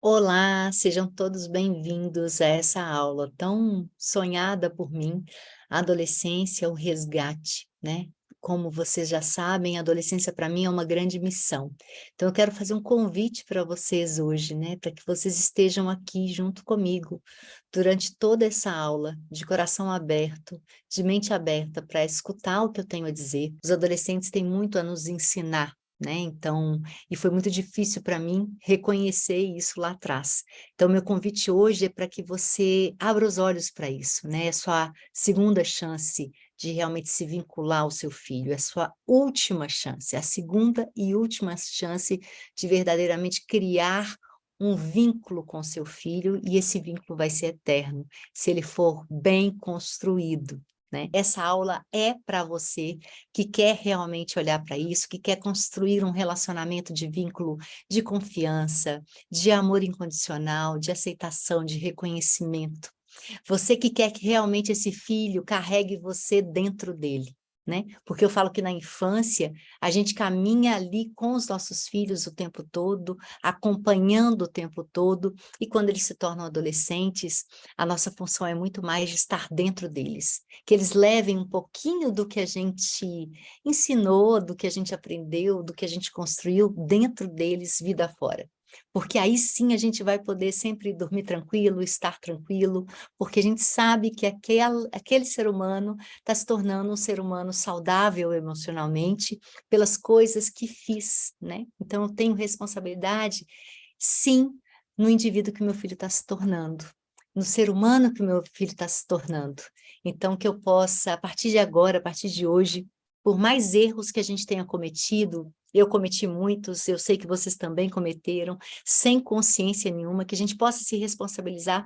Olá, sejam todos bem-vindos a essa aula tão sonhada por mim, a adolescência, o resgate, né? Como vocês já sabem, a adolescência para mim é uma grande missão. Então eu quero fazer um convite para vocês hoje, né? Para que vocês estejam aqui junto comigo durante toda essa aula, de coração aberto, de mente aberta, para escutar o que eu tenho a dizer. Os adolescentes têm muito a nos ensinar, né? Então, e foi muito difícil para mim reconhecer isso lá atrás. Então, meu convite hoje é para que você abra os olhos para isso, né? É sua segunda chance de realmente se vincular ao seu filho, é sua última chance, é a segunda e última chance de verdadeiramente criar um vínculo com seu filho, e esse vínculo vai ser eterno, se ele for bem construído, né? Essa aula é para você que quer realmente olhar para isso, que quer construir um relacionamento de vínculo de confiança, de amor incondicional, de aceitação, de reconhecimento. Você que quer que realmente esse filho carregue você dentro dele, né? Porque eu falo que na infância a gente caminha ali com os nossos filhos o tempo todo, acompanhando o tempo todo, e quando eles se tornam adolescentes, a nossa função é muito mais de estar dentro deles, que eles levem um pouquinho do que a gente ensinou, do que a gente aprendeu, do que a gente construiu dentro deles, vida fora. Porque aí sim a gente vai poder sempre dormir tranquilo, estar tranquilo, porque a gente sabe que aquele ser humano está se tornando um ser humano saudável emocionalmente pelas coisas que fiz, né? Então eu tenho responsabilidade, sim, no indivíduo que meu filho está se tornando, no ser humano que o meu filho está se tornando. Então que eu possa, a partir de agora, a partir de hoje, por mais erros que a gente tenha cometido, eu cometi muitos, eu sei que vocês também cometeram, sem consciência nenhuma, que a gente possa se responsabilizar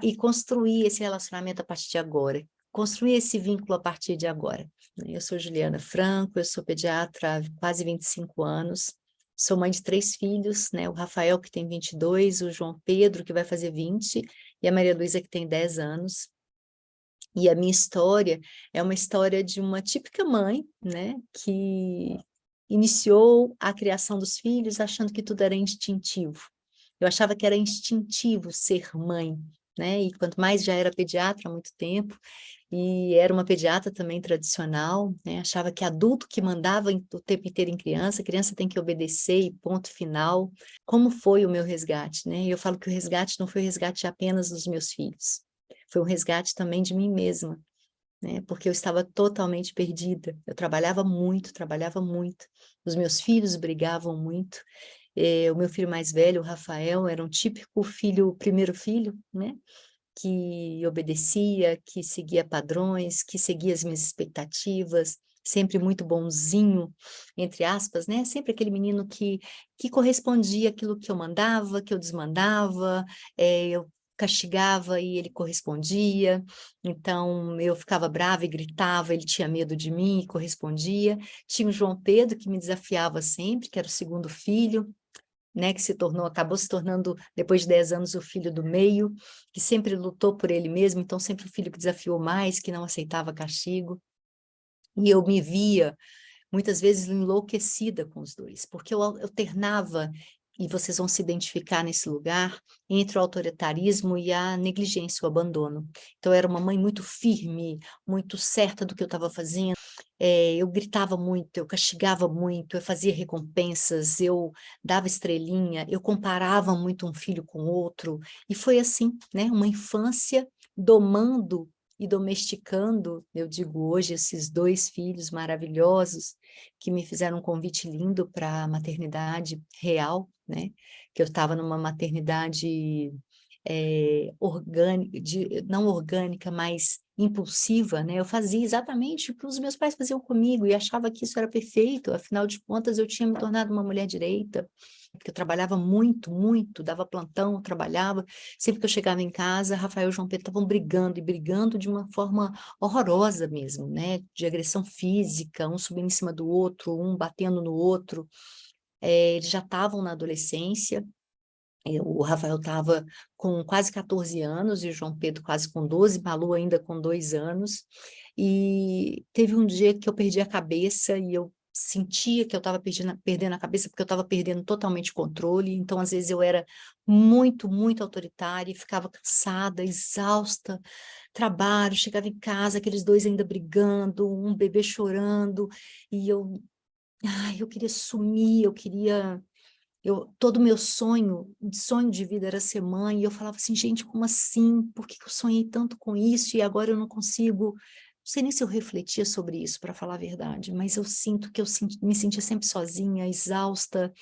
e construir esse relacionamento a partir de agora, construir esse vínculo a partir de agora. Eu sou Juliana Franco, eu sou pediatra há quase 25 anos, sou mãe de 3 filhos, né? O Rafael, que tem 22, o João Pedro, que vai fazer 20, e a Maria Luísa, que tem 10 anos. E a minha história é uma história de uma típica mãe, né? Que iniciou a criação dos filhos achando que tudo era instintivo. Eu achava que era instintivo ser mãe, né? E quanto mais já era pediatra há muito tempo, e era uma pediatra também tradicional, né? Achava que adulto que mandava o tempo inteiro em criança, criança tem que obedecer e ponto final. Como foi o meu resgate, né? Eu falo que o resgate não foi o resgate apenas dos meus filhos, foi um resgate também de mim mesma, né? Porque eu estava totalmente perdida. Eu trabalhava muito. Os meus filhos brigavam muito. O meu filho mais velho, o Rafael, era um típico filho, primeiro filho, né? Que obedecia, que seguia padrões, que seguia as minhas expectativas, sempre muito bonzinho, entre aspas, né? Sempre aquele menino que correspondia àquilo que eu mandava, que eu desmandava, eu castigava e ele correspondia, então eu ficava brava e gritava, ele tinha medo de mim e correspondia. Tinha o João Pedro, que me desafiava sempre, que era o segundo filho, né, que acabou se tornando, depois de 10 anos, o filho do meio, que sempre lutou por ele mesmo, então sempre o filho que desafiou mais, que não aceitava castigo. E eu me via, muitas vezes, enlouquecida com os dois, porque eu alternava, e vocês vão se identificar nesse lugar, entre o autoritarismo e a negligência, o abandono. Então, eu era uma mãe muito firme, muito certa do que eu estava fazendo, eu gritava muito, eu castigava muito, eu fazia recompensas, eu dava estrelinha, eu comparava muito um filho com o outro, e foi assim, né, uma infância domando e domesticando, eu digo hoje, esses 2 filhos maravilhosos, que me fizeram um convite lindo para a maternidade real, né, que eu estava numa maternidade orgânica, não orgânica, mas impulsiva, né? Eu fazia exatamente o que os meus pais faziam comigo e achava que isso era perfeito, afinal de contas eu tinha me tornado uma mulher direita, porque eu trabalhava muito, muito, dava plantão, trabalhava, sempre que eu chegava em casa, Rafael e João Pedro estavam brigando, e brigando de uma forma horrorosa mesmo, né? De agressão física, um subindo em cima do outro, um batendo no outro. Eles já estavam na adolescência, o Rafael estava com quase 14 anos e o João Pedro quase com 12, Malu ainda com 2 anos. E teve um dia que eu perdi a cabeça e eu sentia que eu estava perdendo a cabeça, porque eu estava perdendo totalmente o controle, então às vezes eu era muito, muito autoritária e ficava cansada, exausta, trabalho, chegava em casa, aqueles dois ainda brigando, um bebê chorando, e eu queria sumir, todo o meu sonho de vida era ser mãe, e eu falava assim, gente, como assim? Por que que eu sonhei tanto com isso e agora eu não consigo? Não sei nem se eu refletia sobre isso, para falar a verdade, mas eu sinto que me sentia sempre sozinha, exausta,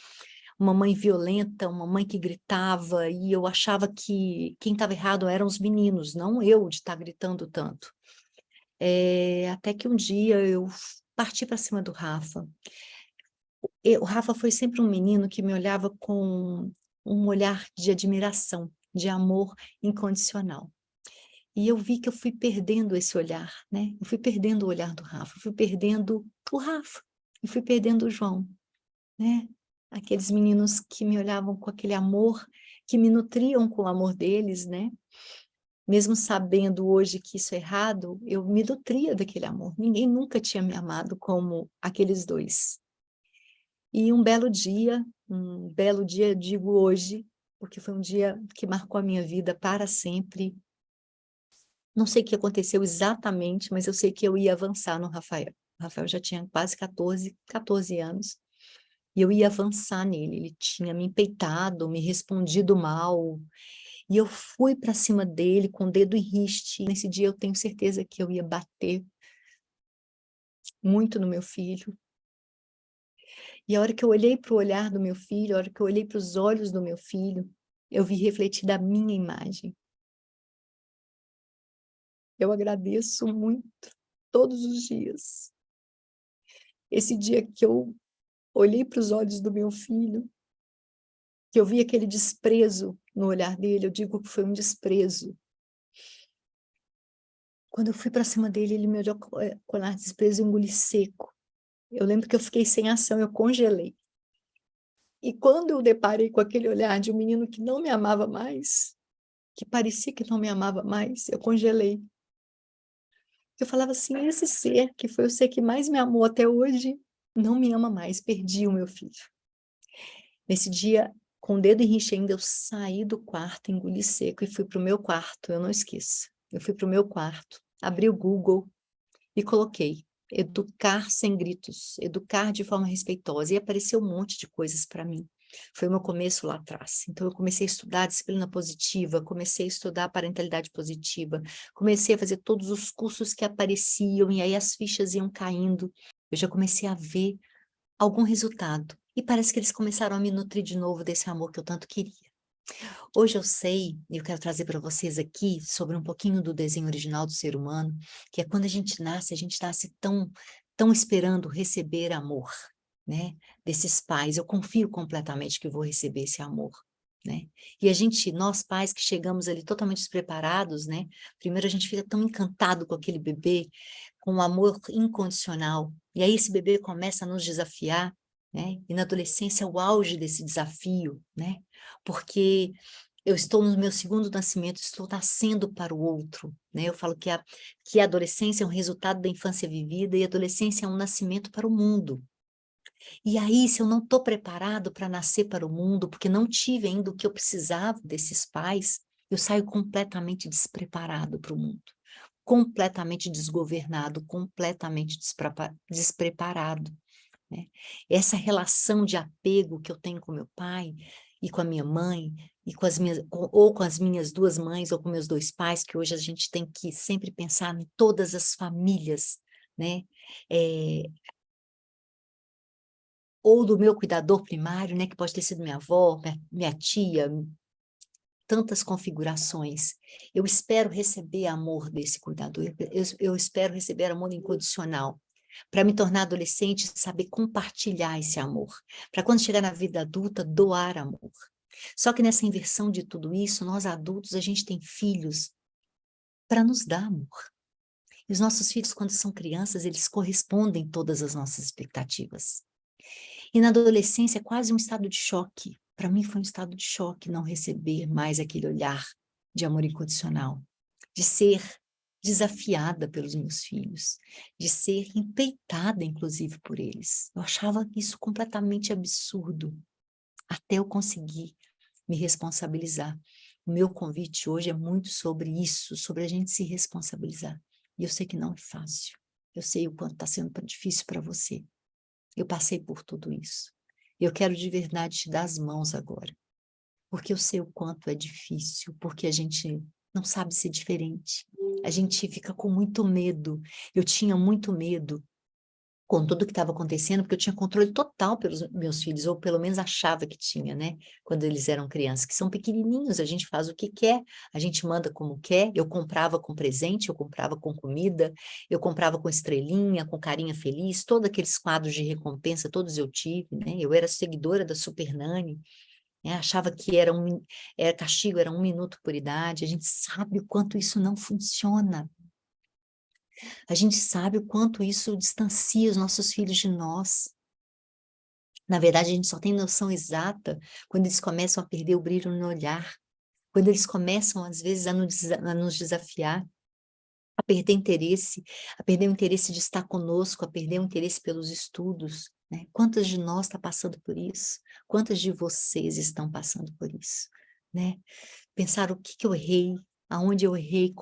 uma mãe violenta, uma mãe que gritava, e eu achava que quem estava errado eram os meninos, não eu de estar gritando tanto. Até que um dia eu parti para cima do Rafa. O Rafa foi sempre um menino que me olhava com um olhar de admiração, de amor incondicional. E eu vi que eu fui perdendo esse olhar, né? Eu fui perdendo o olhar do Rafa, fui perdendo o Rafa, e fui perdendo o João, né? Aqueles meninos que me olhavam com aquele amor, que me nutriam com o amor deles, né? Mesmo sabendo hoje que isso é errado, eu me nutria daquele amor. Ninguém nunca tinha me amado como aqueles dois. E um belo dia, digo hoje, porque foi um dia que marcou a minha vida para sempre. Não sei o que aconteceu exatamente, mas eu sei que eu ia avançar no Rafael. O Rafael já tinha quase 14 anos, e eu ia avançar nele. Ele tinha me empeitado, me respondido mal, e eu fui para cima dele com o dedo em riste. Nesse dia eu tenho certeza que eu ia bater muito no meu filho. E a hora que eu olhei para o olhar do meu filho, a hora que eu olhei para os olhos do meu filho, eu vi refletida a minha imagem. Eu agradeço muito, todos os dias. Esse dia que eu olhei para os olhos do meu filho, que eu vi aquele desprezo no olhar dele, eu digo que foi um desprezo. Quando eu fui para cima dele, ele me olhou com olhar de desprezo e engoli seco. Eu lembro que eu fiquei sem ação, eu congelei. E quando eu deparei com aquele olhar de um menino que não me amava mais, que parecia que não me amava mais, eu congelei. Eu falava assim, esse ser, que foi o ser que mais me amou até hoje, não me ama mais, perdi o meu filho. Nesse dia, com o dedo em rixa ainda, eu saí do quarto, engoli seco e fui para o meu quarto, eu não esqueço. Eu fui para o meu quarto, abri o Google e coloquei educar sem gritos, educar de forma respeitosa, e apareceu um monte de coisas para mim. Foi o meu começo lá atrás. Então, eu comecei a estudar disciplina positiva, comecei a estudar parentalidade positiva, comecei a fazer todos os cursos que apareciam, e aí as fichas iam caindo. Eu já comecei a ver algum resultado. E parece que eles começaram a me nutrir de novo desse amor que eu tanto queria. Hoje eu sei, e eu quero trazer para vocês aqui sobre um pouquinho do desenho original do ser humano, que é quando a gente nasce tão esperando receber amor, né? Desses pais. Eu confio completamente que eu vou receber esse amor, né? E nós pais que chegamos ali totalmente despreparados, né? Primeiro a gente fica tão encantado com aquele bebê, com o amor incondicional. E aí esse bebê começa a nos desafiar, né? E na adolescência é o auge desse desafio, né? Porque eu estou no meu segundo nascimento, estou nascendo para o outro, né? Eu falo que a adolescência é um resultado da infância vivida e a adolescência é um nascimento para o mundo. E aí, se eu não estou preparado para nascer para o mundo, porque não tive ainda o que eu precisava desses pais, eu saio completamente despreparado para o mundo, completamente desgovernado, completamente despreparado, né? Essa relação de apego que eu tenho com meu pai e com a minha mãe, e ou com as minhas duas mães, ou com meus dois pais, que hoje a gente tem que sempre pensar em todas as famílias, né? É, ou do meu cuidador primário, né? Que pode ter sido minha avó, minha tia, tantas configurações. Eu espero receber amor desse cuidador, eu espero receber amor incondicional, para me tornar adolescente, saber compartilhar esse amor, para quando chegar na vida adulta, doar amor. Só que nessa inversão de tudo isso, nós adultos, a gente tem filhos para nos dar amor. E os nossos filhos, quando são crianças, eles correspondem todas as nossas expectativas. E na adolescência é quase um estado de choque. Para mim foi um estado de choque não receber mais aquele olhar de amor incondicional, de ser desafiada pelos meus filhos, de ser empeitada, inclusive, por eles. Eu achava isso completamente absurdo, até eu conseguir me responsabilizar. O meu convite hoje é muito sobre isso, sobre a gente se responsabilizar. E eu sei que não é fácil. Eu sei o quanto está sendo difícil para você. Eu passei por tudo isso. Eu quero de verdade te dar as mãos agora, porque eu sei o quanto é difícil, porque a gente não sabe ser diferente. A gente fica com muito medo. Eu tinha muito medo com tudo que estava acontecendo, porque eu tinha controle total pelos meus filhos, ou pelo menos achava que tinha, né? Quando eles eram crianças, que são pequenininhos, a gente faz o que quer, a gente manda como quer. Eu comprava com presente, eu comprava com comida, eu comprava com estrelinha, com carinha feliz, todos aqueles quadros de recompensa, todos eu tive, né? Eu era seguidora da Super Nanny, né? Achava que era castigo, era 1 minuto por idade. A gente sabe o quanto isso não funciona. A gente sabe o quanto isso distancia os nossos filhos de nós. Na verdade, a gente só tem noção exata quando eles começam a perder o brilho no olhar, quando eles começam, às vezes, a nos desafiar, a perder o interesse de estar conosco, a perder o interesse pelos estudos, né? Quantas de nós está passando por isso? Quantas de vocês estão passando por isso, né? Pensar o que eu errei, aonde eu errei,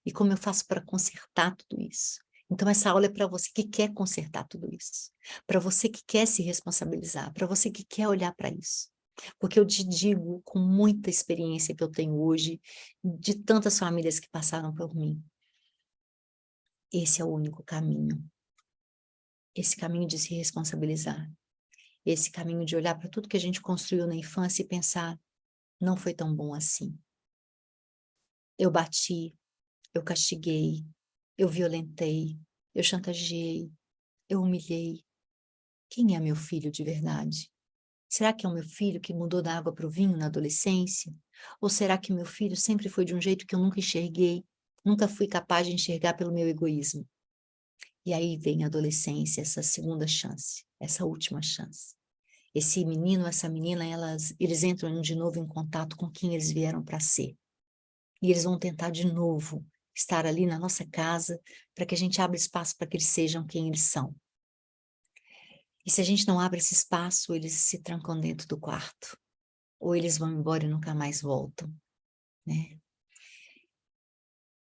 e como eu faço para consertar tudo isso. Então, essa aula é para você que quer consertar tudo isso, para você que quer se responsabilizar, para você que quer olhar para isso. Porque eu te digo, com muita experiência que eu tenho hoje, de tantas famílias que passaram por mim, esse é o único caminho. Esse caminho de se responsabilizar. Esse caminho de olhar para tudo que a gente construiu na infância e pensar, não foi tão bom assim. Eu bati, eu castiguei, eu violentei, eu chantageei, eu humilhei. Quem é meu filho de verdade? Será que é o meu filho que mudou da água para o vinho na adolescência? Ou será que meu filho sempre foi de um jeito que eu nunca enxerguei, nunca fui capaz de enxergar pelo meu egoísmo? E aí vem a adolescência, essa segunda chance, essa última chance. Esse menino, essa menina, eles entram de novo em contato com quem eles vieram para ser. E eles vão tentar de novo estar ali na nossa casa para que a gente abra espaço para que eles sejam quem eles são. E se a gente não abre esse espaço, eles se trancam dentro do quarto. Ou eles vão embora e nunca mais voltam, né?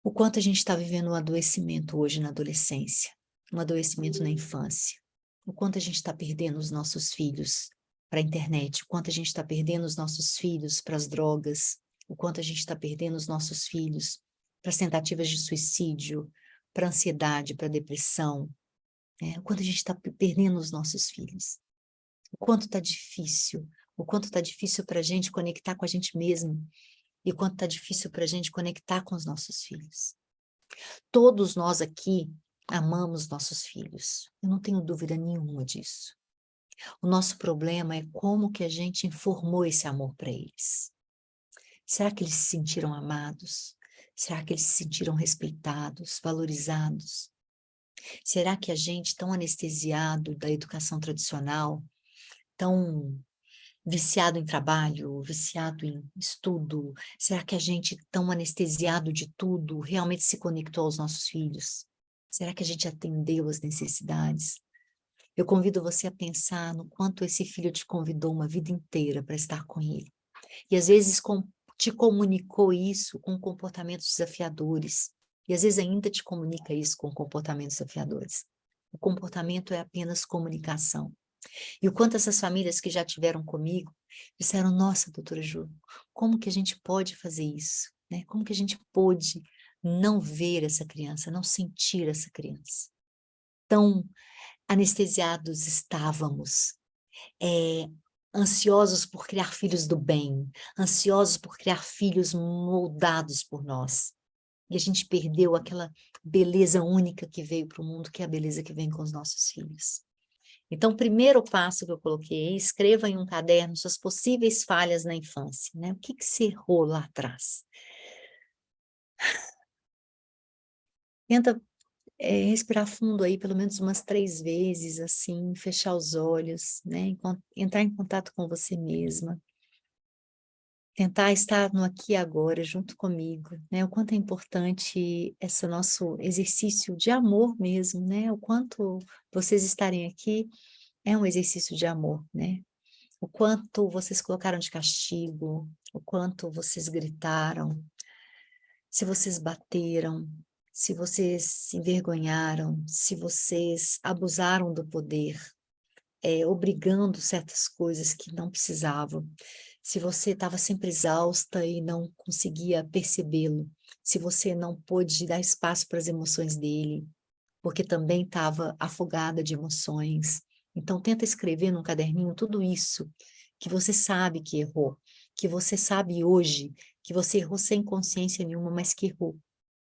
O quanto a gente está vivendo um adoecimento hoje na adolescência, um adoecimento na infância. O quanto a gente está perdendo os nossos filhos para a internet, o quanto a gente está perdendo os nossos filhos para as drogas, o quanto a gente está perdendo os nossos filhos para as tentativas de suicídio, para a ansiedade, para a depressão, né? O quanto a gente está perdendo os nossos filhos. O quanto está difícil para a gente conectar com a gente mesmo, e o quanto está difícil para a gente conectar com os nossos filhos. Todos nós aqui amamos nossos filhos, eu não tenho dúvida nenhuma disso. O nosso problema é como que a gente informou esse amor para eles. Será que eles se sentiram amados? Será que eles se sentiram respeitados, valorizados? Será que a gente, tão anestesiado da educação tradicional, tão viciado em trabalho, viciado em estudo, será que a gente, tão anestesiado de tudo, realmente se conectou aos nossos filhos? Será que a gente atendeu às necessidades? Eu convido você a pensar no quanto esse filho te convidou uma vida inteira para estar com ele. E às vezes te comunicou isso com comportamentos desafiadores. E às vezes ainda te comunica isso com comportamentos desafiadores. O comportamento é apenas comunicação. E o quanto essas famílias que já tiveram comigo disseram, nossa, doutora Ju, como que a gente pode fazer isso? Né? Como que a gente pôde não ver essa criança, não sentir essa criança? Tão anestesiados estávamos, ansiosos por criar filhos do bem, ansiosos por criar filhos moldados por nós. E a gente perdeu aquela beleza única que veio para o mundo, que é a beleza que vem com os nossos filhos. Então, o primeiro passo que eu coloquei, escreva em um caderno suas possíveis falhas na infância, né? O que você errou lá atrás? Tenta respirar fundo aí pelo menos umas 3 vezes, assim, fechar os olhos, né? Entrar em contato com você mesma. tentar estar no aqui e agora junto comigo, né, o quanto é importante esse nosso exercício de amor mesmo, né, o quanto vocês estarem aqui é um exercício de amor, né, o quanto vocês colocaram de castigo, o quanto vocês gritaram, se vocês bateram, se vocês se envergonharam, se vocês abusaram do poder, obrigando certas coisas que não precisavam, se você estava sempre exausta e não conseguia percebê-lo, se você não pôde dar espaço para as emoções dele, porque também estava afogada de emoções. Então tenta escrever num caderninho tudo isso que você sabe que errou, que você sabe hoje que você errou sem consciência nenhuma, mas que errou.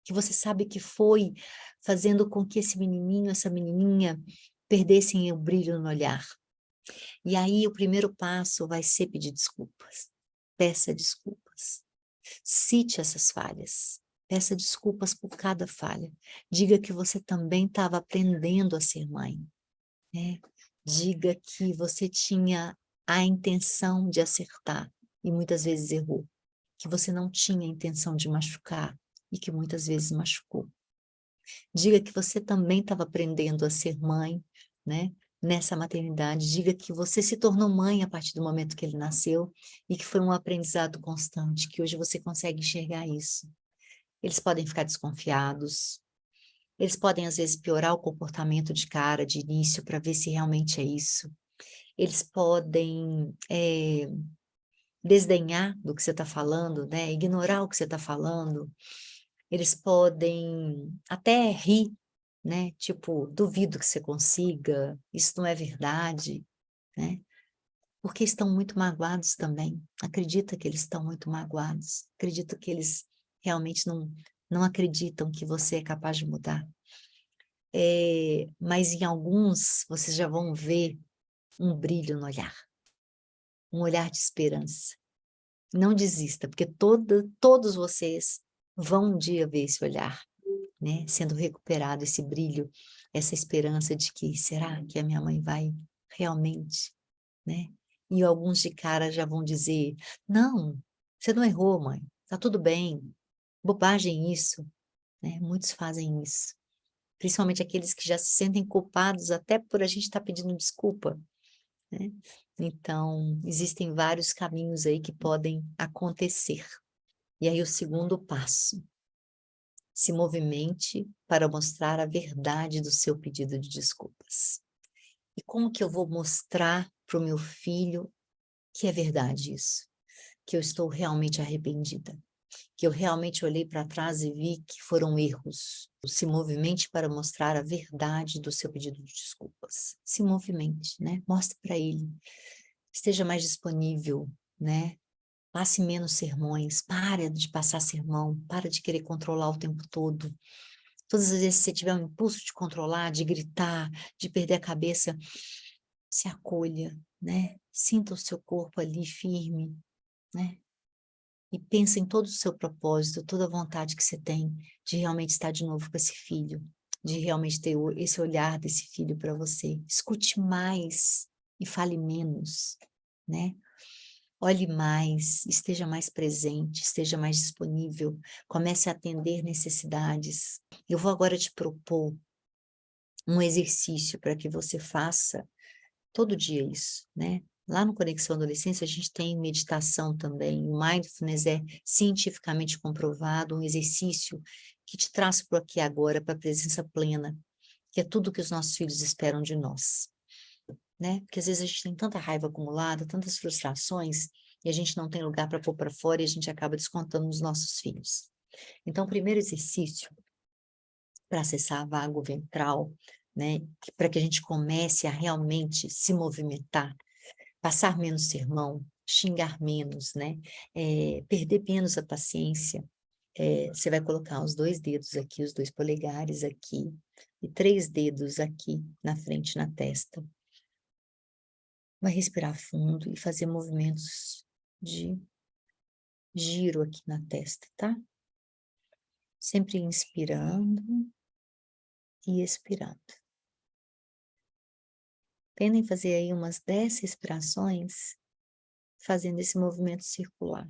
Que você sabe que foi fazendo com que esse menininho, essa menininha perdessem o brilho no olhar. E aí o primeiro passo vai ser pedir desculpas. Peça desculpas. Cite essas falhas. Peça desculpas por cada falha. Diga que você também estava aprendendo a ser mãe, né? Diga que você tinha a intenção de acertar e muitas vezes errou. Que você não tinha a intenção de machucar e que muitas vezes machucou. Diga que você também estava aprendendo a ser mãe, né? Nessa maternidade. Diga que você se tornou mãe a partir do momento que ele nasceu e que foi um aprendizado constante, que hoje você consegue enxergar isso. Eles podem ficar desconfiados, eles podem às vezes piorar o comportamento de cara, de início, para ver se realmente é isso. Eles podem desdenhar do que você está falando, né? Ignorar o que você está falando. Eles podem até rir, né? Tipo, duvido que você consiga, isso não é verdade, né? Porque estão muito magoados também. Acredita que eles estão muito magoados. Acredito que eles realmente não acreditam que você é capaz de mudar. Mas em alguns, vocês já vão ver um brilho no olhar. Um olhar de esperança. Não desista, porque todos vocês vão um dia ver esse olhar, né, sendo recuperado, esse brilho, essa esperança de que, será que a minha mãe vai realmente, né? E alguns de cara já vão dizer, não, você não errou, mãe, tá tudo bem, bobagem isso, né? Muitos fazem isso, principalmente aqueles que já se sentem culpados até por a gente estar pedindo desculpa, né? Então, existem vários caminhos aí que podem acontecer. E aí o segundo passo, se movimente para mostrar a verdade do seu pedido de desculpas. E como que eu vou mostrar para o meu filho que é verdade isso? Que eu estou realmente arrependida? Que eu realmente olhei para trás e vi que foram erros? Se movimente para mostrar a verdade do seu pedido de desculpas. Se movimente, né? Mostre para ele. Esteja mais disponível, né? Passe menos sermões, para de passar sermão, para de querer controlar o tempo todo. Todas as vezes que você tiver um impulso de controlar, de gritar, de perder a cabeça, se acolha, né? Sinta o seu corpo ali firme, né? E pensa em todo o seu propósito, toda a vontade que você tem de realmente estar de novo com esse filho, de realmente ter esse olhar desse filho para você. Escute mais e fale menos, né? Olhe mais, esteja mais presente, esteja mais disponível, comece a atender necessidades. Eu vou agora te propor um exercício para que você faça todo dia isso, né? Lá no Conexão Adolescência a gente tem meditação também, o Mindfulness é cientificamente comprovado, um exercício que te traz para o aqui e agora, para a presença plena, que é tudo que os nossos filhos esperam de nós, né? Porque às vezes a gente tem tanta raiva acumulada, tantas frustrações, e a gente não tem lugar para pôr para fora e a gente acaba descontando nos nossos filhos. Então, o primeiro exercício para acessar a vago ventral, né, para que a gente comece a realmente se movimentar, passar menos sermão, xingar menos, né, perder menos a paciência. Você vai colocar os 2 dedos aqui, os 2 polegares aqui, e 3 dedos aqui na frente, na testa. Vai respirar fundo e fazer movimentos de giro aqui na testa, tá? Sempre inspirando e expirando. Tentem fazer aí umas 10 respirações, fazendo esse movimento circular.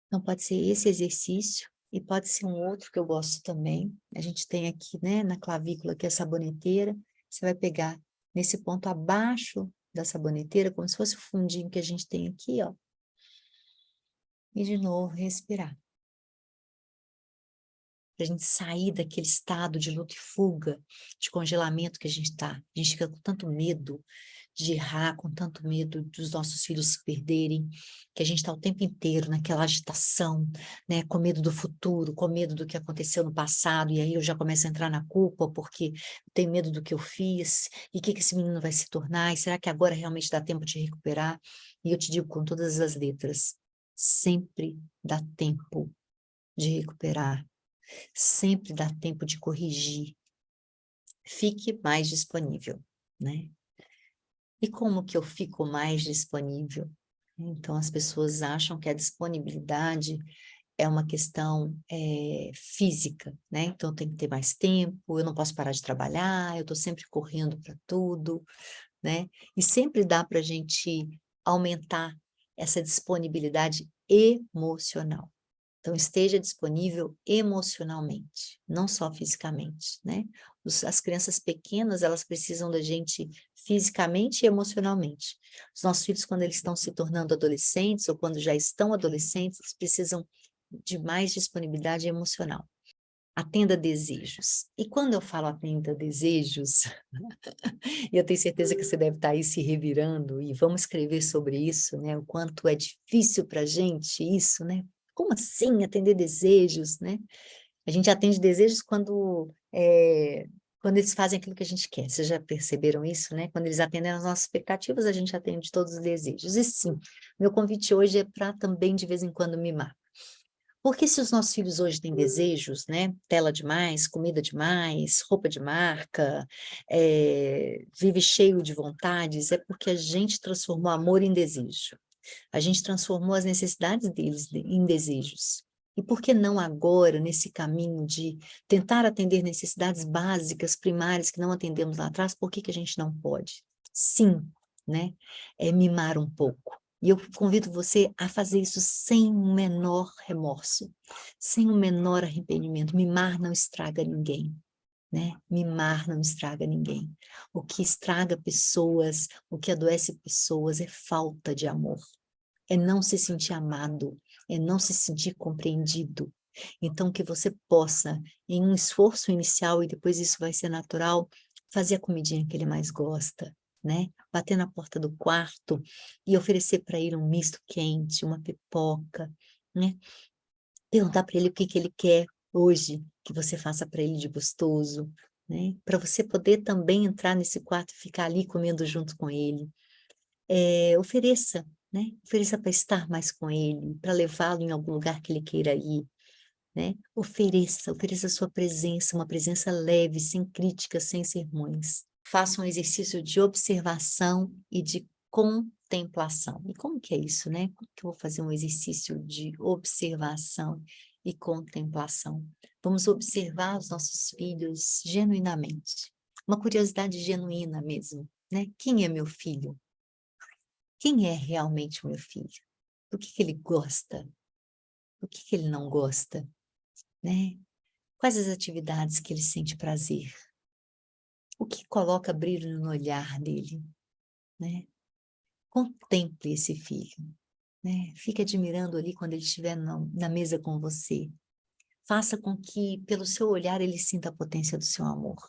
Então pode ser esse exercício e pode ser um outro que eu gosto também. A gente tem aqui, né, na clavícula, que é a saboneteira. Você vai pegar nesse ponto abaixo da saboneteira, como se fosse o fundinho que a gente tem aqui, ó. E de novo respirar. Para a gente sair daquele estado de luta e fuga, de congelamento que a gente está. A gente fica com tanto medo de errar, com tanto medo dos nossos filhos se perderem, que a gente está o tempo inteiro naquela agitação, né, com medo do futuro, com medo do que aconteceu no passado, e aí eu já começo a entrar na culpa, porque tenho medo do que eu fiz, e o que esse menino vai se tornar, e será que agora realmente dá tempo de recuperar? E eu te digo com todas as letras, sempre dá tempo de recuperar. Sempre dá tempo de corrigir. Fique mais disponível, né? E como que eu fico mais disponível? Então, as pessoas acham que a disponibilidade é uma questão física, né? Então, eu tenho que ter mais tempo, eu não posso parar de trabalhar, eu estou sempre correndo para tudo, né? E sempre dá para a gente aumentar essa disponibilidade emocional. Então, esteja disponível emocionalmente, não só fisicamente, né? As crianças pequenas, elas precisam da gente fisicamente e emocionalmente. Os nossos filhos, quando eles estão se tornando adolescentes, ou quando já estão adolescentes, eles precisam de mais disponibilidade emocional. Atenda desejos. E quando eu falo atenda desejos, e eu tenho certeza que você deve estar aí se revirando, e vamos escrever sobre isso, né? O quanto é difícil para a gente isso, né? Como assim atender desejos, né? A gente atende desejos quando eles fazem aquilo que a gente quer. Vocês já perceberam isso, né? Quando eles atendem às nossas expectativas, a gente atende todos os desejos. E sim, meu convite hoje é para também, de vez em quando, mimar. Porque se os nossos filhos hoje têm desejos, né, tela demais, comida demais, roupa de marca, vive cheio de vontades, é porque a gente transformou amor em desejo. A gente transformou as necessidades deles em desejos. E por que não agora, nesse caminho de tentar atender necessidades básicas, primárias, que não atendemos lá atrás, por que que a gente não pode? Sim, né? É mimar um pouco. E eu convido você a fazer isso sem o menor remorso, sem o menor arrependimento. Mimar não estraga ninguém, né? Mimar não estraga ninguém. O que estraga pessoas, o que adoece pessoas é falta de amor, é não se sentir amado, é não se sentir compreendido. Então, que você possa, em um esforço inicial, e depois isso vai ser natural, fazer a comidinha que ele mais gosta, né? Bater na porta do quarto e oferecer para ele um misto quente, uma pipoca, né? Perguntar para ele o que que ele quer hoje, que você faça para ele de gostoso, né? Para você poder também entrar nesse quarto e ficar ali comendo junto com ele. Ofereça, né? Ofereça para estar mais com ele, para levá-lo em algum lugar que ele queira ir, né? Ofereça a sua presença, uma presença leve, sem críticas, sem sermões. Faça um exercício de observação e de contemplação. E como que é isso, né? Como que eu vou fazer um exercício de observação e contemplação? Vamos observar os nossos filhos genuinamente. Uma curiosidade genuína mesmo, né? Quem é meu filho? Quem é realmente o meu filho? Do que ele gosta? Do que ele não gosta, né? Quais as atividades que ele sente prazer? O que coloca brilho no olhar dele, né? Contemple esse filho, né? Fique admirando ali quando ele estiver na mesa com você. Faça com que, pelo seu olhar, ele sinta a potência do seu amor.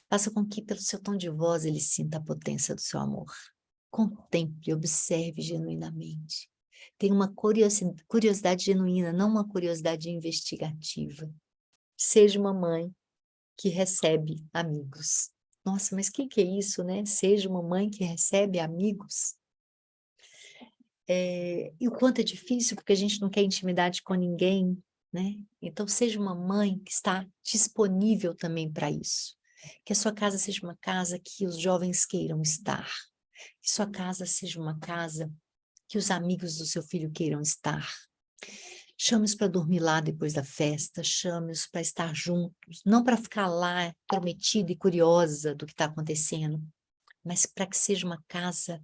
Faça com que, pelo seu tom de voz, ele sinta a potência do seu amor. Contemple, observe genuinamente. Tenha uma curiosidade genuína, não uma curiosidade investigativa. Seja uma mãe que recebe amigos. Nossa, mas o que é isso, né? Seja uma mãe que recebe amigos. E o quanto é difícil, porque a gente não quer intimidade com ninguém, né? Então, seja uma mãe que está disponível também para isso. Que a sua casa seja uma casa que os jovens queiram estar. Que sua casa seja uma casa que os amigos do seu filho queiram estar. Chame-os para dormir lá depois da festa, chame-os para estar juntos, não para ficar lá prometida e curiosa do que está acontecendo, mas para que seja uma casa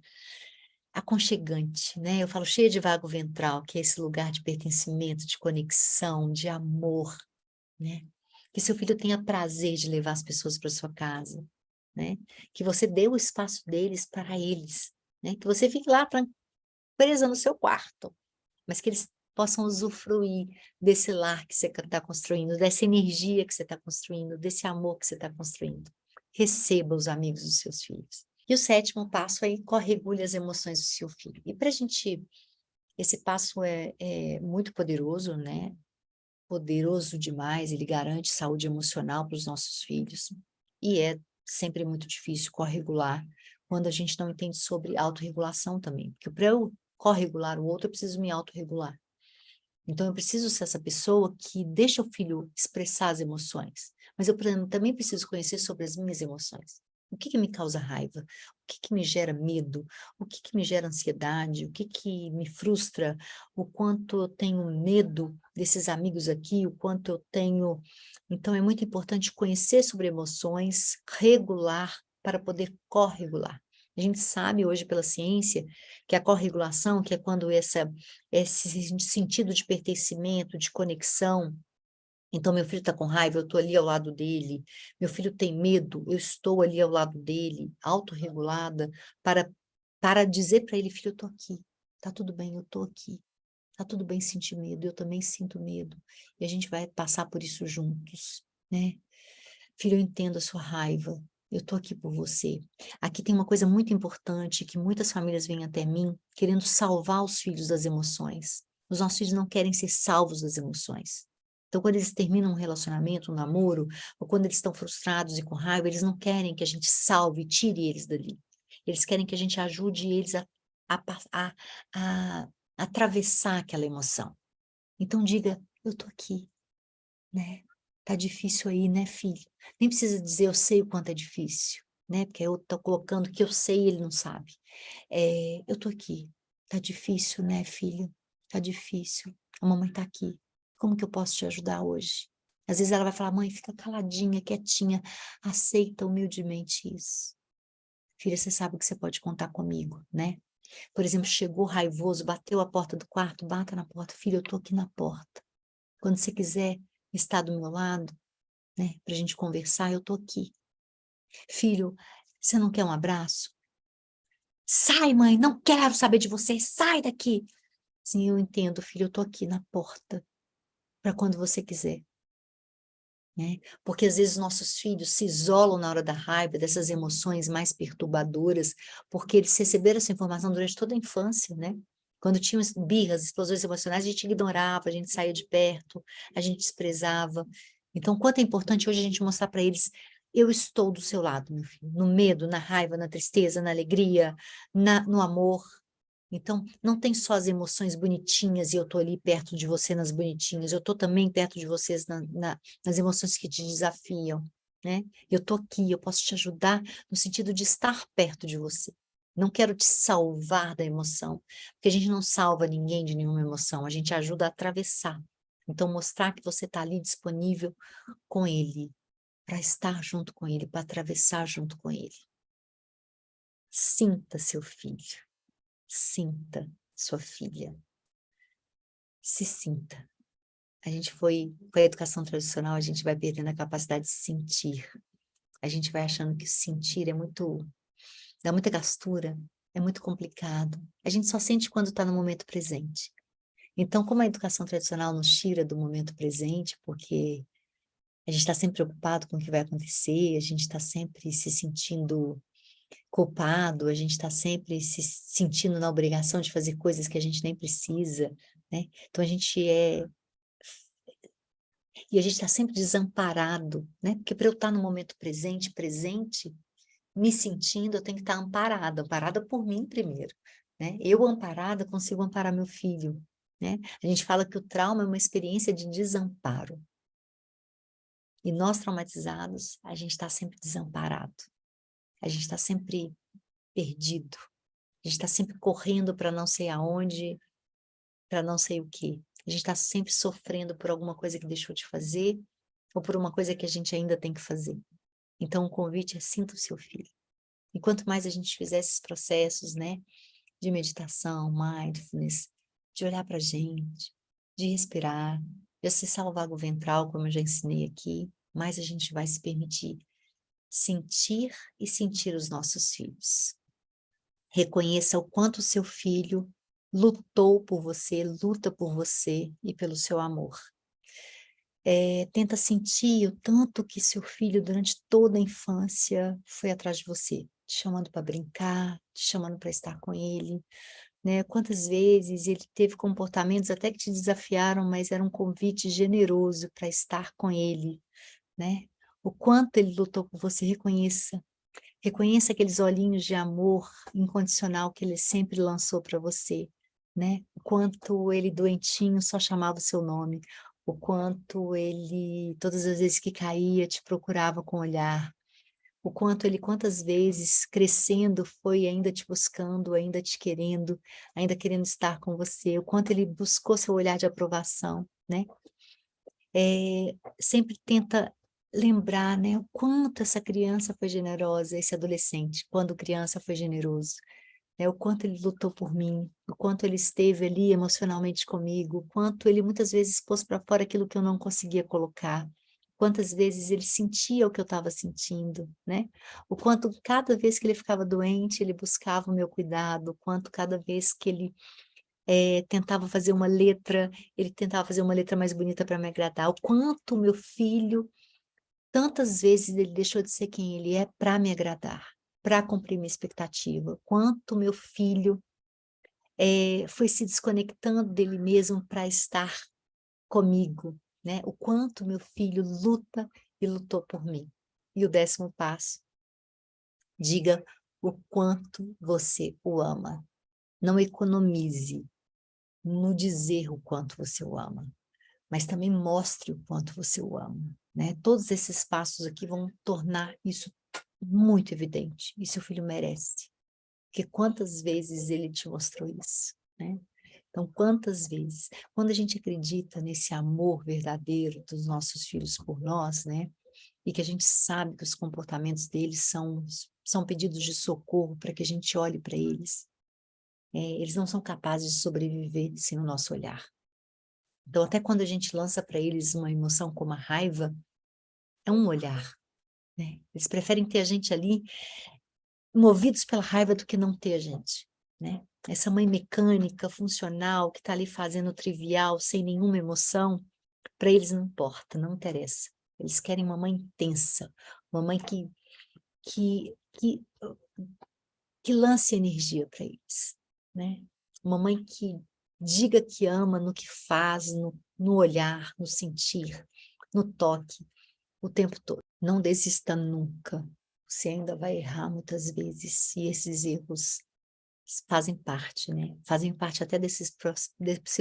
aconchegante, né? Eu falo cheia de vago ventral, que é esse lugar de pertencimento, de conexão, de amor, né? Que seu filho tenha prazer de levar as pessoas para sua casa, né? Que você dê o espaço deles para eles, né? Que você fique lá presa no seu quarto, mas que eles possam usufruir desse lar que você está construindo, dessa energia que você está construindo, desse amor que você está construindo. Receba os amigos dos seus filhos. E o 7º passo é corregule as emoções do seu filho. E para a gente, esse passo é muito poderoso, né? Poderoso demais, ele garante saúde emocional para os nossos filhos. E é sempre muito difícil corregular quando a gente não entende sobre autorregulação também. Porque para eu corregular o outro, eu preciso me autorregular. Então, eu preciso ser essa pessoa que deixa o filho expressar as emoções. Mas eu também preciso conhecer sobre as minhas emoções. O que me causa raiva? O que me gera medo? O que me gera ansiedade? O que me frustra? O quanto eu tenho medo desses amigos aqui? O quanto eu tenho... Então, é muito importante conhecer sobre emoções, regular, para poder corregular. A gente sabe hoje pela ciência que a corregulação, que é quando esse sentido de pertencimento, de conexão. Então, meu filho está com raiva, eu estou ali ao lado dele. Meu filho tem medo, eu estou ali ao lado dele, autorregulada, para dizer para ele, filho, eu estou aqui. Está tudo bem, eu estou aqui. Está tudo bem sentir medo, eu também sinto medo. E a gente vai passar por isso juntos, né? Filho, eu entendo a sua raiva. Eu estou aqui por você. Aqui tem uma coisa muito importante que muitas famílias vêm até mim querendo salvar os filhos das emoções. Os nossos filhos não querem ser salvos das emoções. Então, quando eles terminam um relacionamento, um namoro, ou quando eles estão frustrados e com raiva, eles não querem que a gente salve e tire eles dali. Eles querem que a gente ajude eles a, a, a atravessar aquela emoção. Então, diga, eu estou aqui, né? Tá difícil aí, né, filho? Nem precisa dizer eu sei o quanto é difícil, né? Porque eu tô colocando que eu sei e ele não sabe. Eu tô aqui. Tá difícil, né, filho? Tá difícil. A mamãe tá aqui. Como que eu posso te ajudar hoje? Às vezes ela vai falar, mãe, fica caladinha, quietinha. Aceita humildemente isso. Filha, você sabe que você pode contar comigo, né? Por exemplo, chegou raivoso, bateu a porta do quarto, bata na porta. Filha, eu tô aqui na porta. Quando você quiser estar do meu lado, né, pra gente conversar, eu tô aqui. Filho, você não quer um abraço? Sai, mãe, não quero saber de você, sai daqui. Sim, eu entendo, filho, eu tô aqui na porta, para quando você quiser. Né? Porque às vezes nossos filhos se isolam na hora da raiva, dessas emoções mais perturbadoras, porque eles receberam essa informação durante toda a infância, né? Quando tinham birras, explosões emocionais, a gente ignorava, a gente saía de perto, a gente desprezava. Então, quanto é importante hoje a gente mostrar para eles, eu estou do seu lado, meu filho, no medo, na raiva, na tristeza, na alegria, no amor. Então, não tem só as emoções bonitinhas e eu tô ali perto de você nas bonitinhas, eu tô também perto de vocês nas emoções que te desafiam, né? Eu tô aqui, eu posso te ajudar no sentido de estar perto de você. Não quero te salvar da emoção, porque a gente não salva ninguém de nenhuma emoção, a gente ajuda a atravessar. Então, mostrar que você está ali disponível com ele, para estar junto com ele, para atravessar junto com ele. Sinta seu filho. Sinta sua filha, se sinta. A gente com a educação tradicional, a gente vai perdendo a capacidade de sentir. A gente vai achando que sentir dá muita gastura, é muito complicado. A gente só sente quando está no momento presente. Então, como a educação tradicional nos tira do momento presente, porque a gente está sempre preocupado com o que vai acontecer, a gente está sempre se sentindo culpado, a gente está sempre se sentindo na obrigação de fazer coisas que a gente nem precisa, né? Então e a gente está sempre desamparado, né? Porque para eu estar no momento presente, me sentindo, eu tenho que estar amparada, amparada por mim primeiro, né? Eu amparada consigo amparar meu filho, né? A gente fala que o trauma é uma experiência de desamparo. E nós traumatizados, a gente está sempre desamparado. A gente está sempre perdido. A gente está sempre correndo para não sei aonde, para não sei o quê. A gente está sempre sofrendo por alguma coisa que deixou de fazer, ou por uma coisa que a gente ainda tem que fazer. Então, o convite é sinta o seu filho. E quanto mais a gente fizer esses processos, né, de meditação, mindfulness, de olhar para a gente, de respirar, de acessar o vago ventral, como eu já ensinei aqui, mais a gente vai se permitir sentir e sentir os nossos filhos. Reconheça o quanto o seu filho lutou por você, luta por você e pelo seu amor. Tenta sentir o tanto que seu filho, durante toda a infância, foi atrás de você, te chamando para brincar, te chamando para estar com ele, né? Quantas vezes ele teve comportamentos até que te desafiaram, mas era um convite generoso para estar com ele, né? O quanto ele lutou por você, reconheça aqueles olhinhos de amor incondicional que ele sempre lançou para você, né? O quanto ele doentinho só chamava o seu nome, o quanto ele, todas as vezes que caía, te procurava com o olhar, o quanto ele, quantas vezes, crescendo, foi ainda te buscando, ainda te querendo, ainda querendo estar com você, o quanto ele buscou seu olhar de aprovação, né? Sempre tenta lembrar, né, o quanto essa criança foi generosa, esse adolescente, quando criança foi generoso, né, o quanto ele lutou por mim, o quanto ele esteve ali emocionalmente comigo, o quanto ele muitas vezes pôs para fora aquilo que eu não conseguia colocar, quantas vezes ele sentia o que eu estava sentindo, né? O quanto cada vez que ele ficava doente, ele buscava o meu cuidado, o quanto cada vez que ele tentava fazer uma letra, ele tentava fazer uma letra mais bonita para me agradar, o quanto meu filho, tantas vezes ele deixou de ser quem ele é para me agradar, para cumprir minha expectativa, quanto meu filho foi se desconectando dele mesmo para estar comigo, né? O quanto meu filho luta e lutou por mim. E o 10º passo, diga o quanto você o ama. Não economize no dizer o quanto você o ama, mas também mostre o quanto você o ama, né? Todos esses passos aqui vão tornar isso muito evidente, e seu filho merece, porque quantas vezes ele te mostrou isso, né? Então, quantas vezes, quando a gente acredita nesse amor verdadeiro dos nossos filhos por nós, né? E que a gente sabe que os comportamentos deles são pedidos de socorro para que a gente olhe para eles, eles não são capazes de sobreviver sem o nosso olhar. Então, até quando a gente lança para eles uma emoção como a raiva, é um olhar, né? Eles preferem ter a gente ali, movidos pela raiva, do que não ter a gente, né? Essa mãe mecânica, funcional, que está ali fazendo o trivial, sem nenhuma emoção, para eles não importa, não interessa. Eles querem uma mãe intensa, uma mãe que, que, que lance energia para eles, né? Uma mãe que diga que ama no que faz, no olhar, no sentir, no toque, o tempo todo. Não desista nunca. Você ainda vai errar muitas vezes, e esses erros fazem parte, né? Fazem parte até desse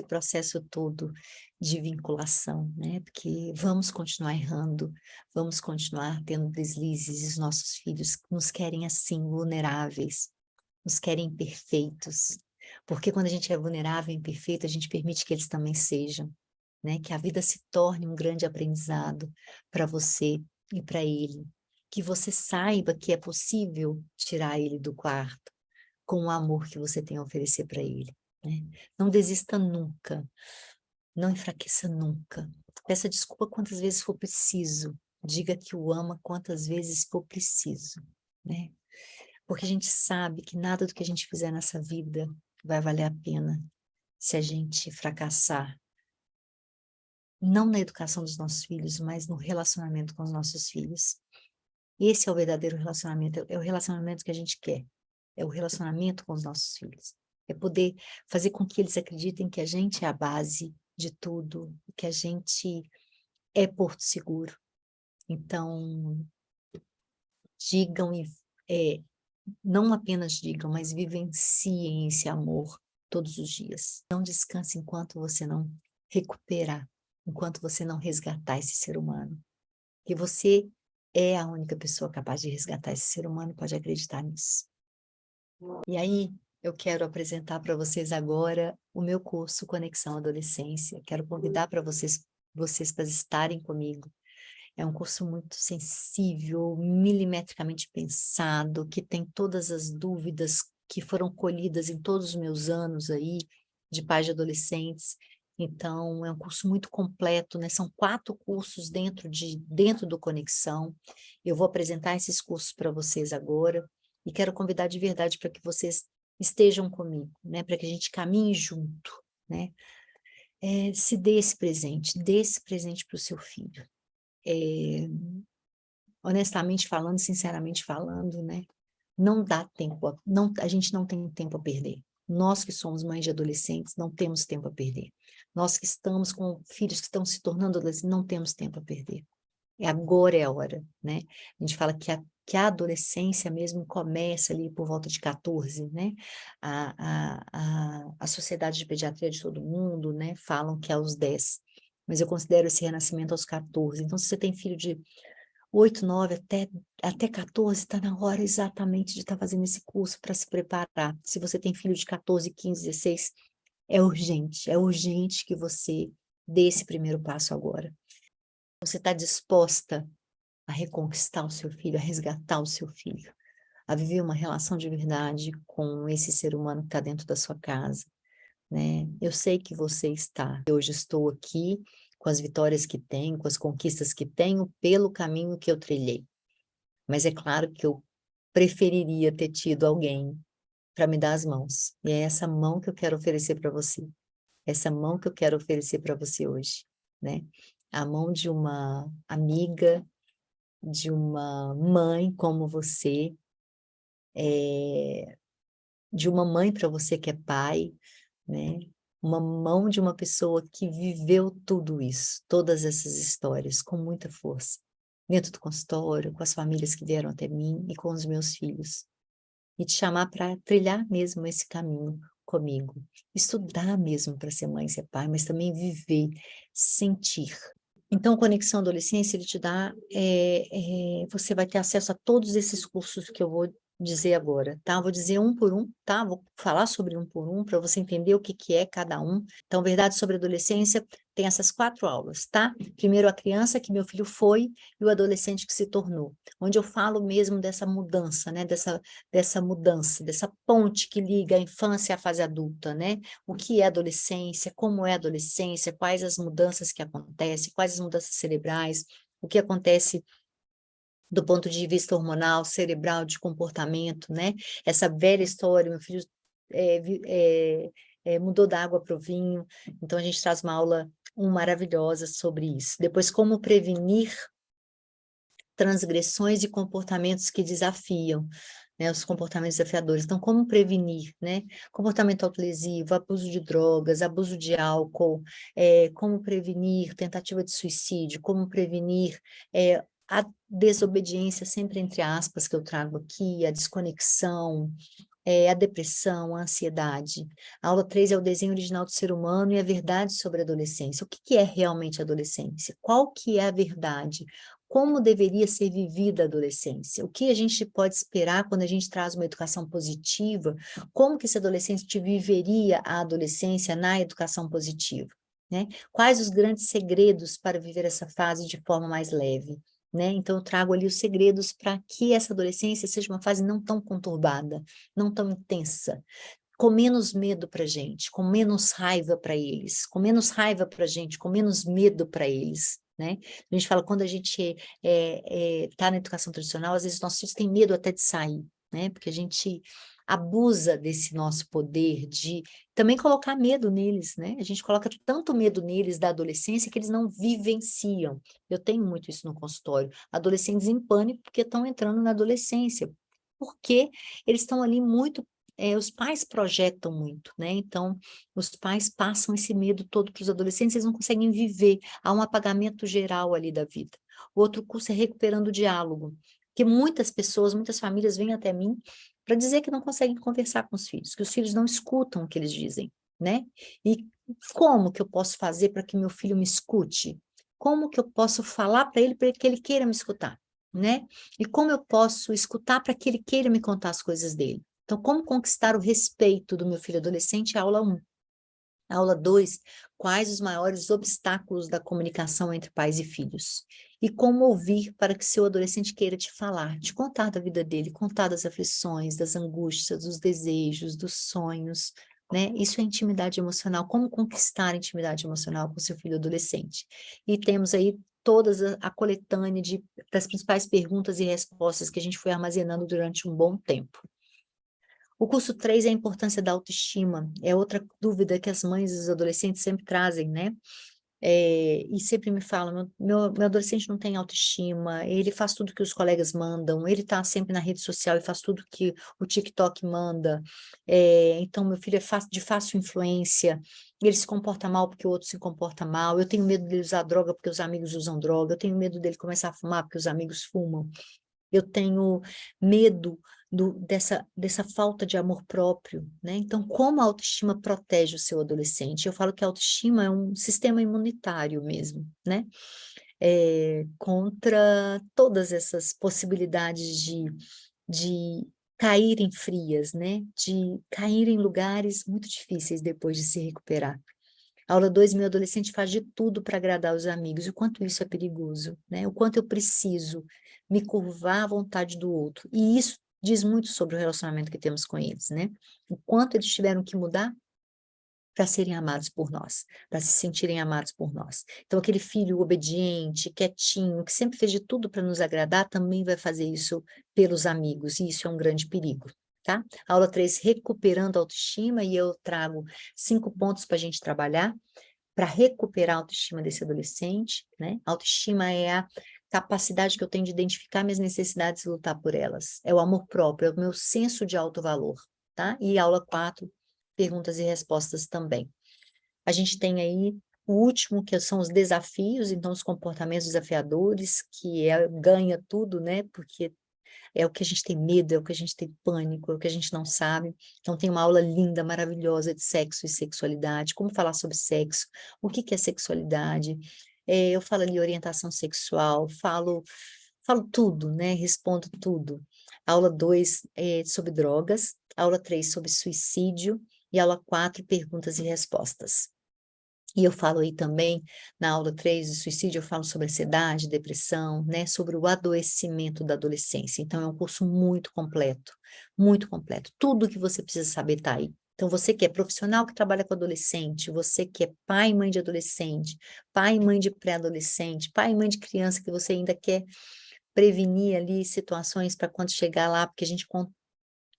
processo todo de vinculação, né? Porque vamos continuar errando, vamos continuar tendo deslizes, e os nossos filhos nos querem assim, vulneráveis, nos querem imperfeitos, porque quando a gente é vulnerável e imperfeito, a gente permite que eles também sejam, né? Que a vida se torne um grande aprendizado para você e para ele, que você saiba que é possível tirar ele do quarto com o amor que você tem a oferecer para ele, né? Não desista nunca, não enfraqueça nunca. Peça desculpa quantas vezes for preciso, diga que o ama quantas vezes for preciso, né? Porque a gente sabe que nada do que a gente fizer nessa vida vai valer a pena se a gente fracassar, não na educação dos nossos filhos, mas no relacionamento com os nossos filhos. Esse é o verdadeiro relacionamento, é o relacionamento que a gente quer, é o relacionamento com os nossos filhos. É poder fazer com que eles acreditem que a gente é a base de tudo, que a gente é porto seguro. Então, digam não apenas digam, mas vivenciem esse amor todos os dias. Não descanse enquanto você não recuperar, enquanto você não resgatar esse ser humano. Que você é a única pessoa capaz de resgatar esse ser humano, pode acreditar nisso. E aí, eu quero apresentar para vocês agora o meu curso Conexão Adolescência. Quero convidar para vocês para estarem comigo. É um curso muito sensível, milimetricamente pensado, que tem todas as dúvidas que foram colhidas em todos os meus anos aí, de pais de adolescentes. Então, é um curso muito completo, né? São 4 cursos dentro do Conexão. Eu vou apresentar esses cursos para vocês agora e quero convidar de verdade para que vocês estejam comigo, né? Para que a gente caminhe junto, né? Se dê esse presente para o seu filho. Honestamente falando, sinceramente falando, né? Não dá tempo, a gente não tem tempo a perder. Nós que somos mães de adolescentes, não temos tempo a perder. Nós que estamos com filhos que estão se tornando adolescentes, não temos tempo a perder. Agora é a hora, né? A gente fala que a adolescência mesmo começa ali por volta de 14, né? A Sociedade de Pediatria de todo mundo, né? Falam que é aos 10, mas eu considero esse renascimento aos 14. Então, se você tem filho de 8, 9, até 14, está na hora exatamente de estar fazendo esse curso para se preparar. Se você tem filho de 14, 15, 16, é urgente que você dê esse primeiro passo agora. Você está disposta a reconquistar o seu filho, a resgatar o seu filho, a viver uma relação de verdade com esse ser humano que está dentro da sua casa, né? Eu sei que você está. Hoje estou aqui com as vitórias que tenho, com as conquistas que tenho, pelo caminho que eu trilhei. Mas é claro que eu preferiria ter tido alguém para me dar as mãos. E é essa mão que eu quero oferecer para você. Essa mão que eu quero oferecer para você hoje, né? A mão de uma amiga, de uma mãe como você, de uma mãe para você que é pai, né? Uma mão de uma pessoa que viveu tudo isso, todas essas histórias, com muita força, dentro do consultório, com as famílias que vieram até mim e com os meus filhos. E te chamar para trilhar mesmo esse caminho comigo. Estudar mesmo para ser mãe e ser pai, mas também viver, sentir. Então, Conexão Adolescência, ele te dá, você vai ter acesso a todos esses cursos que eu vou dizer agora, tá? Vou dizer um por um, tá? Vou falar sobre um por um, para você entender o que que é cada um. Então, Verdade sobre Adolescência tem essas 4 aulas, tá? Primeiro, a criança que meu filho foi e o adolescente que se tornou, onde eu falo mesmo dessa mudança, né? Dessa mudança, dessa ponte que liga a infância à fase adulta, né? O que é adolescência, como é adolescência, quais as mudanças que acontecem, quais as mudanças cerebrais, o que acontece do ponto de vista hormonal, cerebral, de comportamento, né? Essa velha história, meu filho mudou da água para o vinho, então a gente traz uma aula maravilhosa sobre isso. Depois, como prevenir transgressões e comportamentos que desafiam, né, os comportamentos desafiadores. Então, como prevenir, né? Comportamento autolesivo, abuso de drogas, abuso de álcool, como prevenir tentativa de suicídio, como prevenir a desobediência, sempre entre aspas, que eu trago aqui, a desconexão, a depressão, a ansiedade. A aula 3 é o desenho original do ser humano e a verdade sobre a adolescência. O que que é realmente a adolescência? Qual que é a verdade? Como deveria ser vivida a adolescência? O que a gente pode esperar quando a gente traz uma educação positiva? Como que esse adolescente viveria a adolescência na educação positiva? Né? Quais os grandes segredos para viver essa fase de forma mais leve? Né? Então, eu trago ali os segredos para que essa adolescência seja uma fase não tão conturbada, não tão intensa, com menos medo para a gente, com menos raiva para eles, com menos raiva para a gente, com menos medo para eles. Né? A gente fala, quando a gente está na educação tradicional, às vezes nossos filhos têm medo até de sair, né? Porque a gente abusa desse nosso poder de também colocar medo neles, né? A gente coloca tanto medo neles da adolescência que eles não vivenciam. Eu tenho muito isso no consultório. Adolescentes em pânico porque estão entrando na adolescência. Porque eles estão ali muito os pais projetam muito, né? Então, os pais passam esse medo todo para os adolescentes, eles não conseguem viver, há um apagamento geral ali da vida. O outro curso é Recuperando o Diálogo, que muitas pessoas, muitas famílias vêm até mim para dizer que não conseguem conversar com os filhos, que os filhos não escutam o que eles dizem, né? E como que eu posso fazer para que meu filho me escute? Como que eu posso falar para que ele queira me escutar, né? E como eu posso escutar para que ele queira me contar as coisas dele? Então, como conquistar o respeito do meu filho adolescente, aula 1. Aula 2, quais os maiores obstáculos da comunicação entre pais e filhos? E como ouvir para que seu adolescente queira te falar, te contar da vida dele, contar das aflições, das angústias, dos desejos, dos sonhos, né? Isso é intimidade emocional. Como conquistar a intimidade emocional com seu filho adolescente? E temos aí todas a coletânea das principais perguntas e respostas que a gente foi armazenando durante um bom tempo. O curso 3 é a importância da autoestima, é outra dúvida que as mães e os adolescentes sempre trazem, né? E sempre me falam, meu adolescente não tem autoestima, ele faz tudo que os colegas mandam, ele está sempre na rede social e faz tudo que o TikTok manda, então meu filho é de fácil influência, ele se comporta mal porque o outro se comporta mal, eu tenho medo dele usar droga porque os amigos usam droga, eu tenho medo dele começar a fumar porque os amigos fumam. Eu tenho medo dessa falta de amor próprio, né? Então, como a autoestima protege o seu adolescente? Eu falo que a autoestima é um sistema imunitário mesmo, né? Contra todas essas possibilidades de caírem frias, né? De cair em lugares muito difíceis depois de se recuperar. Aula 2, meu adolescente faz de tudo para agradar os amigos, o quanto isso é perigoso, né? O quanto eu preciso me curvar à vontade do outro. E isso diz muito sobre o relacionamento que temos com eles, né? O quanto eles tiveram que mudar para serem amados por nós, para se sentirem amados por nós. Então, aquele filho obediente, quietinho, que sempre fez de tudo para nos agradar, também vai fazer isso pelos amigos, e isso é um grande perigo. Tá? Aula 3, recuperando a autoestima, e eu trago 5 pontos para a gente trabalhar para recuperar a autoestima desse adolescente, né? Autoestima é a capacidade que eu tenho de identificar minhas necessidades e lutar por elas. É o amor próprio, é o meu senso de autovalor, tá? E aula 4, perguntas e respostas também. A gente tem aí o último, que são os desafios, então os comportamentos desafiadores, que ganha tudo, né? Porque é o que a gente tem medo, é o que a gente tem pânico, é o que a gente não sabe. Então tem uma aula linda, maravilhosa de sexo e sexualidade, como falar sobre sexo, o que que é sexualidade. Eu falo ali orientação sexual, falo tudo, né? Respondo tudo. Aula 2 é sobre drogas, aula 3 sobre suicídio e aula 4 perguntas e respostas. E eu falo aí também, na aula 3 de suicídio, eu falo sobre ansiedade, depressão, né, sobre o adoecimento da adolescência. Então, é um curso muito completo, muito completo. Tudo que você precisa saber está aí. Então, você que é profissional que trabalha com adolescente, você que é pai e mãe de adolescente, pai e mãe de pré-adolescente, pai e mãe de criança que você ainda quer prevenir ali situações para quando chegar lá, porque a gente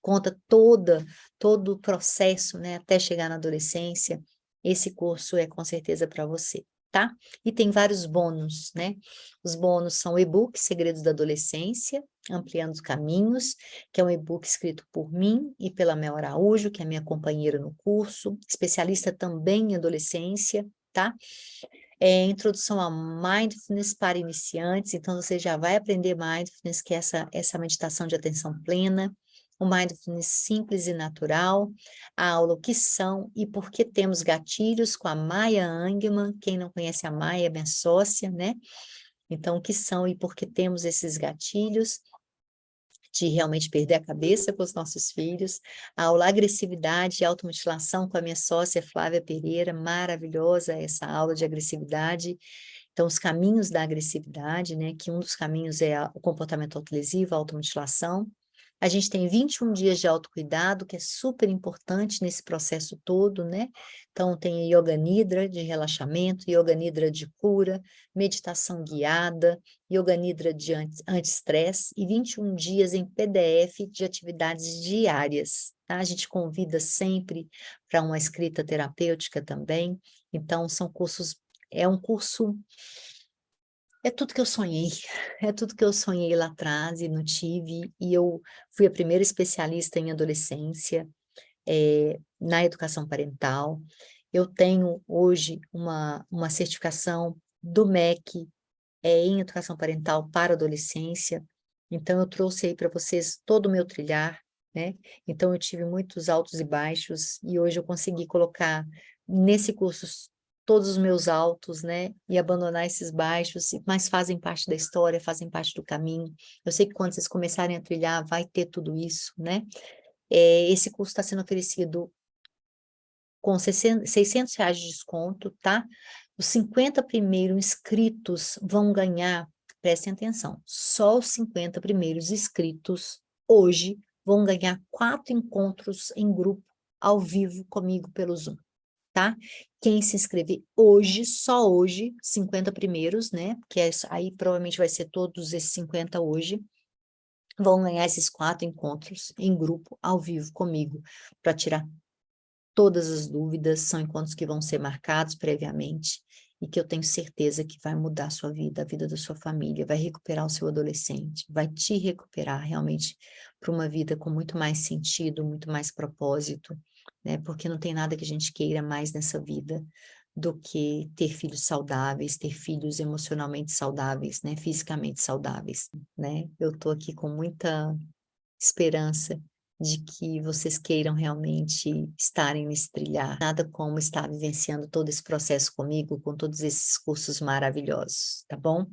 conta todo o processo, né, até chegar na adolescência, esse curso é com certeza para você, tá? E tem vários bônus, né? Os bônus são o e-book Segredos da Adolescência, Ampliando os Caminhos, que é um e-book escrito por mim e pela Mel Araújo, que é minha companheira no curso, especialista também em adolescência, tá? Introdução a Mindfulness para iniciantes, então você já vai aprender Mindfulness, que é essa meditação de atenção plena, o Mindfulness simples e natural, a aula O que são e por que temos gatilhos com a Maya Angelman, quem não conhece a Maya é minha sócia, né? Então, o que são e por que temos esses gatilhos, de realmente perder a cabeça com os nossos filhos, a aula Agressividade e Automutilação com a minha sócia Flávia Pereira, maravilhosa essa aula de agressividade. Então, os caminhos da agressividade, né, que um dos caminhos é o comportamento autolesivo, a automutilação. A gente tem 21 dias de autocuidado, que é super importante nesse processo todo, né? Então, tem Yoga Nidra de relaxamento, Yoga Nidra de cura, meditação guiada, Yoga Nidra de anti-estresse e 21 dias em PDF de atividades diárias, tá? A gente convida sempre para uma escrita terapêutica também. Então, é um curso, é tudo que eu sonhei, é tudo que eu sonhei lá atrás e não tive, e eu fui a primeira especialista em adolescência, na educação parental. Eu tenho hoje uma certificação do MEC, em educação parental para adolescência, então eu trouxe aí para vocês todo o meu trilhar, né? Então eu tive muitos altos e baixos, e hoje eu consegui colocar nesse curso todos os meus altos, né? E abandonar esses baixos, mas fazem parte da história, fazem parte do caminho. Eu sei que quando vocês começarem a trilhar, vai ter tudo isso, né? Esse curso está sendo oferecido com R$ 600 de desconto, tá? Os 50 primeiros inscritos vão ganhar, prestem atenção, só os 50 primeiros inscritos hoje vão ganhar 4 encontros em grupo ao vivo comigo pelo Zoom, tá? Quem se inscrever hoje, só hoje, 50 primeiros, né? Porque aí provavelmente vai ser todos esses 50 hoje, vão ganhar esses 4 encontros em grupo ao vivo comigo para tirar todas as dúvidas. São encontros que vão ser marcados previamente e que eu tenho certeza que vai mudar a sua vida, a vida da sua família, vai recuperar o seu adolescente, vai te recuperar realmente para uma vida com muito mais sentido, muito mais propósito, né? Porque não tem nada que a gente queira mais nessa vida do que ter filhos saudáveis, ter filhos emocionalmente saudáveis, né? Fisicamente saudáveis, né? Eu tô aqui com muita esperança de que vocês queiram realmente estarem nesse trilhar. Nada como estar vivenciando todo esse processo comigo, com todos esses cursos maravilhosos, tá bom?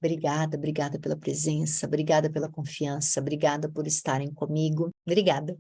Obrigada, obrigada pela presença, obrigada pela confiança, obrigada por estarem comigo. Obrigada.